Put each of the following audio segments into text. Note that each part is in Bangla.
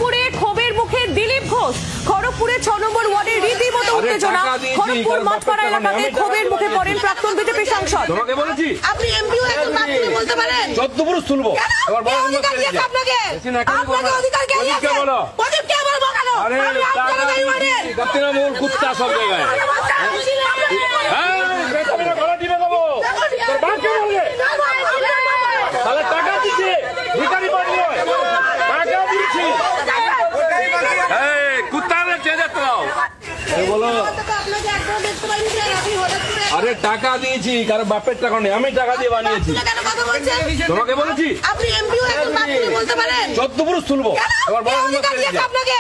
খড়গপুরে ক্ষোভের মুখে দিলীপ ঘোষ। খড়গপুরে 6 নম্বর ওয়ার্ডে রীতিমতো উত্তেজনা। খড়গপুর মাঠপাড়া এলাকাতে ক্ষোভের মুখে পড়েন প্রাক্তন বিজেপি সাংসদ। তোমাকে বলেছি আপনি এমপিও একজন বাকিও বলতে পারেন। 14 পুরুষ তুলবো। এবার বড় অধিকার দিয়েছে আপনাকে। আপনাকে অধিকার কে দিয়েছে? প্রদীপ কে বলবো কেন? আরে টাকা দিয়েছি তৃণমূল কুত্তা সব জায়গায়। হ্যাঁ বেতনের গলা টিপে দেবো। তোর বাপকে বলবে তাহলে টাকা দিচ্ছে ভিখারি বাড়ি নয়, টাকা দিচ্ছি। এই কুত্তারে চেয়ে দাও বলো। আরে টাকা দিয়েছি, কারো বাপের টাকা নেই, আমি টাকা দিয়ে বানিয়েছি। তোমাকে বলেছি আপনি এমপিও একজন বাকিও বলতে পারেন। 14 পুরুষ তুলবো। এবার বড় অধিকার দিয়েছে আপনাকে।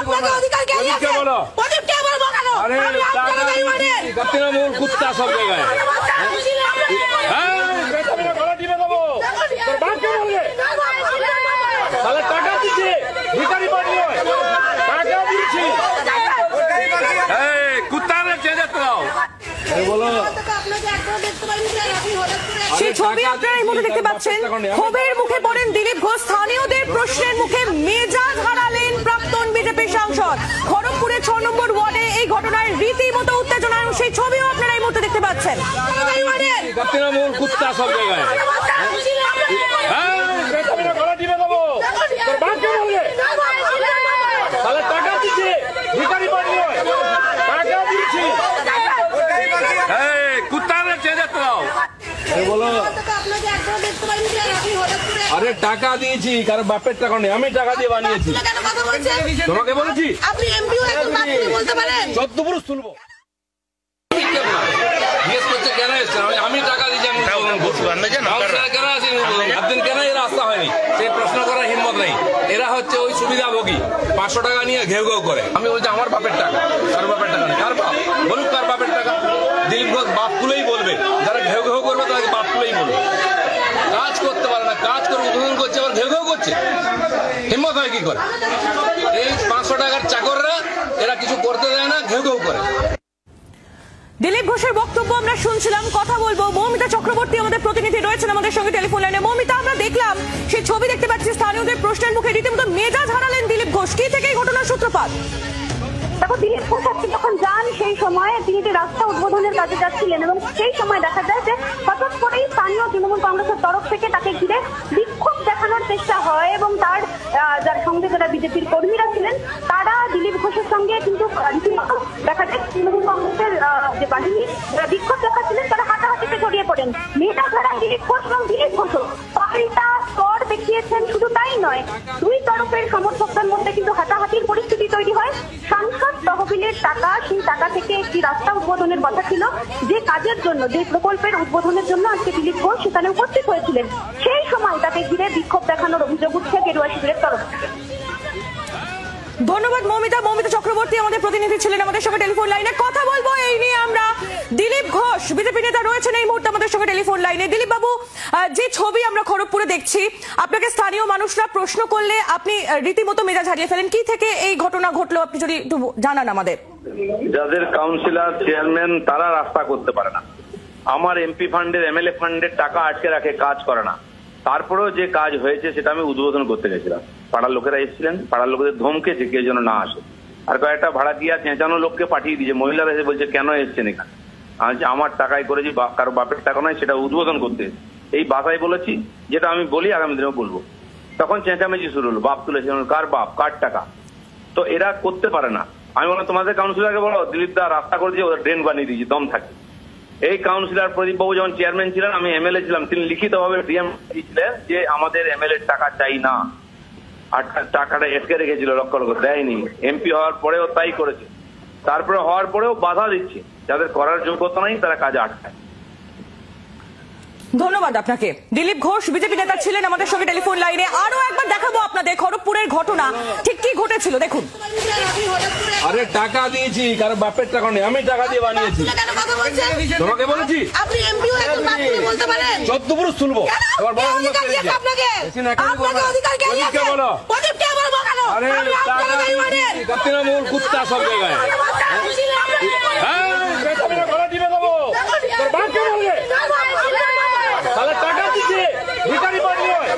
আপনাকে অধিকার কে দিয়েছে? বলো। প্রদীপ কে বলবো কেন? আরে টাকা দিয়েছি তৃণমূল কুত্তা সব জায়গায়। হ্যাঁ বেতনের গলা টিপে দেবো। তোর বাপকে বলবে তাহলে টাকা দিচ্ছে ভিখারি বাড়ি নয়, টাকা দিচ্ছি। এই কুত্তারে চেয়ে দাও বলো। সেই ছবি আপনারা এই মুহূর্তে দেখতে পাচ্ছেন। ক্ষোভের মুখে পড়েন দিলীপ ঘোষ। স্থানীয়দের প্রশ্নের মুখে মেজাজ হারালেন প্রাক্তন বিজেপি সাংসদ। খড়গপুরে 6 নম্বর ওয়ার্ডে এই ঘটনায় রীতিমতো উত্তেজনা। সেই ছবিও আপনারা এই মুহূর্তে দেখতে পাচ্ছেন। তৃণমূল কুত্তা সব জায়গায়। হ্যাঁ বেতনের গলা টিপে দেবো। তোর বাপকে বলবে তাহলে টাকা দিচ্ছে ভিখারি বাড়ি নয়, টাকা দিচ্ছি। এই কুত্তারে চেয়ে দাও বলো। আরে টাকা দিয়েছি, কারো বাপের টাকা নেই, আমি টাকা দিয়ে বানিয়েছি। তোমাকে বলেছি আপনি এমপিও একজন বাকিও বলতে পারেন। 14 পুরুষ তুলবো। জিজ্ঞেস করছে কেন এসছেন, আমি টাকা দিয়েছি। কেন আসেনি একদিন, কেন এর রাস্তা হয়নি সেই প্রশ্ন করার হিম্মত নেই। এরা হচ্ছে ওই সুবিধাভোগী, 500 টাকা নিয়ে ঘেউ ঘেউ করে। আমি বলছি আমার বাপের টাকা, কার বাপের টাকা নেই। কার বাপ বলুক, কার বাপের টাকা। দিলীপ ঘোষ বাপগুলোই বলবে, যারা ঘেউ ঘেউ করবে তাদেরকে বাপগুলোই বলবে। কাজ করতে পারে না, কাজ করে উদ্বোধন করছে আবার ঘেউ ঘেউ করছে, হিম্মত হয় কি করে? এই 500 টাকার চাকররা এরা কিছু করতে দেয় না, ঘেউ ঘেউ করে। দিলীপ ঘোষের বক্তব্য আমরা শুনছিলাম। কথা বলবো মৌমিতা চক্রবর্তী আমাদের প্রতিনিধি রয়েছেন আমাদের সঙ্গে টেলিফোন লাইনে। মৌমিতা, আমরা দেখলাম সেই ছবি দেখতে পাচ্ছি। স্থানীয়দের প্রশ্নের মুখে রীতিমতো মেজাজ হারালেন দিলীপ ঘোষ। কি থেকে এই ঘটনার সূত্রপাত? দেখো, দিলীপ ঘোষ যখন যান সেই সময় তিনি যে রাস্তা উদ্বোধনের কাজে যাচ্ছিলেন এবং সেই সময় দেখা যায় যে হঠাৎ করেই স্থানীয় তৃণমূল কংগ্রেসের তরফ থেকে তাকে ঘিরে বিক্ষোভ দেখানোর চেষ্টা হয় এবং তার যার সঙ্গে যারা বিজেপির কর্মীরা ছিলেন তারা দিলীপ ঘোষের সঙ্গে কিন্তু দেখা যায় তৃণমূল কংগ্রেসের যে বাহিনী যারা বিক্ষোভ দেখাচ্ছিলেন তারা হাতাহাতিতে জড়িয়ে পড়েন। মেয়েটা ধরা দিলীপ ঘোষ এবং দিলীপ ঘোষ পাল্টা স্তর দেখিয়েছেন। শুধু তাই নয়, দুই তরফের সমর্থকদের মধ্যে কিন্তু হাতাহাতির পরিস্থিতি তৈরি হয়। সাংসদ তহবিলের টাকা, সেই টাকা থেকে একটি রাস্তা উদ্বোধনের কথা ছিল, যে কাজের জন্য, যে প্রকল্পের উদ্বোধনের জন্য আজকে দিলীপ ঘোষ সেখানে উপস্থিত হয়েছিলেন। সেই সময় তাকে ঘিরে বিক্ষোভ দেখানোর অভিযোগ উঠছে গেরুয়া শিবিরের তরফ থেকে। ধন্যবাদ মৌমিতা। মৌমিতা চক্রবর্তী আমাদের প্রতিনিধি ছিলেন আমাদের সঙ্গে টেলিফোন লাইনে। কথা বলবো এই নিয়ে আমরা। দিলীপ ঘোষ বিজেপি নেতা রয়েছেন এই মুহূর্তে আমাদের সঙ্গে টেলিফোন লাইনে। দিলীপ বাবু, যে ছবি আমরা খড়গপুরে দেখছি, আপনাকে স্থানীয় মানুষরা প্রশ্ন করলে আপনি রীতিমতো মেজাজ হারিয়ে ফেলেন। কি থেকে এই ঘটনা ঘটলো আপনি যদি একটু জানান আমাদের। যাদের কাউন্সিলর চেয়ারম্যান তারা রাস্তা করতে পারে না, আমার এমপি ফান্ডের এমএলএ ফান্ডের টাকা আটকে রাখে, কাজ করে না। তারপরেও যে কাজ হয়েছে সেটা আমি উদ্বোধন করতে গেছিলাম। পাড়ার লোকেরা এসেছিলেন, পাড়ার লোকেদের ধমকেছে কেউ যেন না আসে, আর কয়েকটা ভাড়াটিয়া চেঁচানো লোককে পাঠিয়ে দিয়েছে। মহিলারা এসে বলছে কেন এসছেন এখানে? আমি আমার টাকায় করেছি, কারো বাপের টাকা নয়, সেটা উদ্বোধন করতে এই বাসায় বলেছি, যেটা আমি বলি আগামী দিনেও বলবো। তখন চেঁচামেচি শুরু হলো, বাপ তুলেছে, কার বাপ, কার টাকা? তো এরা করতে পারে না। আমি বললাম তোমাদের কাউন্সিলরকে বলো দিলীপ দা রাস্তা করে দিয়ে ওদের ড্রেন বানিয়ে দিয়েছি, দম থাকে। এই কাউন্সিলর প্রদীপ বাবু যখন চেয়ারম্যান ছিলেন, আমি এমএলএ ছিলাম, তিনি লিখিতভাবে ডিএম দিয়েছিলেন যে আমাদের এমএলএ টাকা চাই না, আর টাকাটা এসকে রেখেছিল, লক্ষ লক্ষ দেয়নি। এমপি হওয়ার পরেও তাই করেছে। তারপরে হওয়ার পরেও বাধা দিচ্ছে, যাদের করার যোগ্যতা নাই তারা কাজে আটকায়। ধন্যবাদ আপনাকে। দিলীপ ঘোষ বিজেপি নেতা ছিলেন আমাদের সঙ্গে টেলিফোন লাইনে। আরো একবার দেখাবো আপনাদের খড়গপুরের ঘটনা ঠিক কি ঘটেছিল দেখুন। আরে টাকা দিয়েছি, কারো বাপের টাকা নেই, আমি টাকা দিয়ে বানিয়েছি। তোমাকে বলেছি আপনি এমপিও একজন বাকিও বলতে পারেন। 14 পুরুষ তুলবো। এবার বড় অধিকার দিয়েছে আপনাকে। আপনাকে অধিকার কে দিয়েছে? প্রদীপ কে বলবো কেন? আরে টাকা দিয়েছি তৃণমূল কুত্তা সব জায়গায়। হ্যাঁ বেতনের গলা টিপে দেবো। তোর বাপকে বলবে তাহলে টাকা দিচ্ছে ভিখারি বাড়ি নয়,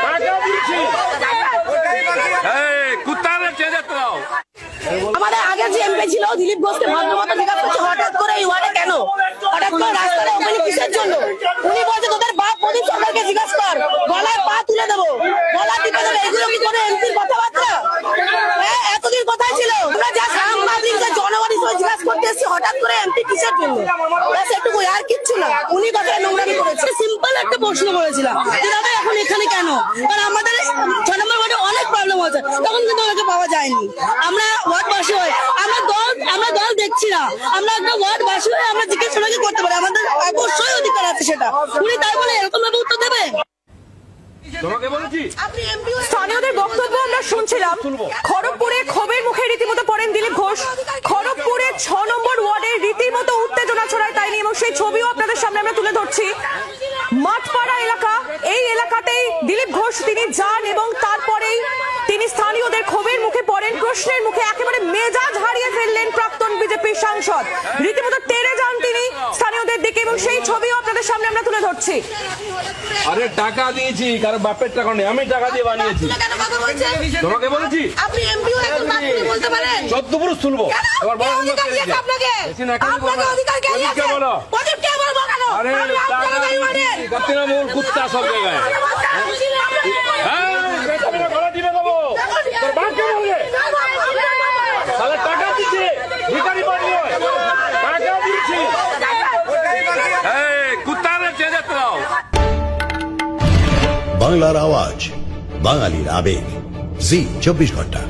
টাকা দিচ্ছি। আমাদের আগে যে এমপি ছিল দিলীপ ঘোষকে ভদ্রমতো জিজ্ঞাসা করছে হঠাৎ করে এই ওয়ার্ডে কেন, হঠাৎ করে রাস্তাটা ওপেনিং কিসের জন্য? উনি বলছে তোদের বাপ প্রদীপ সরকারকে জিজ্ঞাসা কর, গলায় পা তুলে দেবো, গলা টিপে দেবো। এগুলো কি করে এমপির কথাবার্তা? হ্যাঁ, এতদিন কোথায় ছিল? আমরা যা সাংবাদিক যে জনগণের সঙ্গে জিজ্ঞাসা করতে এসেছি হঠাৎ করে এমপি কিসের জন্য, সেটুকু আর কিচ্ছু না। উনি কথায় নোংরামি করেছে। সিম্পল একটা প্রশ্ন করেছিলাম যে দাদা এখন এখানে কেন, কারণ আমাদের 6 নম্বর ওয়ার্ডে অনেক প্রবলেম হচ্ছে, তখন কিন্তু ওনাকে পাওয়া যায়নি। আমরা ওয়ার্ডবাসী হয়ে আমরা দল দেখছি না, আমরা একটা ওয়ার্ডবাসী হয়ে আমরা জিজ্ঞেস করতে পারি, আমাদের অবশ্যই অধিকার আছে সেটা। উনি তাই বলে এরকম ভাবে উত্তর দেবে? তোমাকে বলেছি স্থানীয়দের বক্তব্য আমরা শুনছিলাম। খড়গপুরে ক্ষোভের মুখে রীতিমতো পড়েন দিলীপ ঘোষ। খড়গপুরে 6 নম্বর ওয়ার্ডে রীতিমতো উত্তেজনা ছড়ায় তাই নিয়ে, এবং সেই ছবিও আপনাদের সামনে আমরা তুলে ধরছি। মাঠপাড়া এলাকা, এই এলাকাতেই দিলীপ ঘোষ তিনি যান এবং তারপরেই তিনি স্থানীয়দের ক্ষোভের মুখে পড়েন, প্রশ্নের মুখে একেবারে মেজাজ হারিয়ে ফেললেন প্রাক্তন বিজেপি সাংসদ। রীতিমতো তেড়ে যান তিনি স্থানীয়দের দিকে, এবং সেই ছবিও আপনাদের সামনে আমরা তুলে ধরছি। আরে টাকা দিয়েছি, কারণ বাপের টাকা নেই, আমি টাকা দিয়ে বানিয়েছি। তোমাকে বলেছি আপনি এমপি হয়ে এখন বাপ তুলে বলতে পারেন? 14 পুরুষ তুলবো। এবার বড় অধিকার দিয়েছে আপনাকে, আপনাকে অধিকার কে দিয়েছে? প্রদীপকে বলবো কেন? আরে টাকা দিয়েছি, তৃণমূল কুত্তা সব জায়গায়। হ্যাঁ, পেছনে গলা টিপে দেবো। তোর বাপকে বলবে তাহলে টাকা দিচ্ছে, ভিখারি বাড়ি নয়, টাকা দিয়েছি। এই কুত্তারে চেয়ে যেতে দাও। বাংলার আওয়াজ, বাঙালির আবেগ, জি 24 ঘন্টা।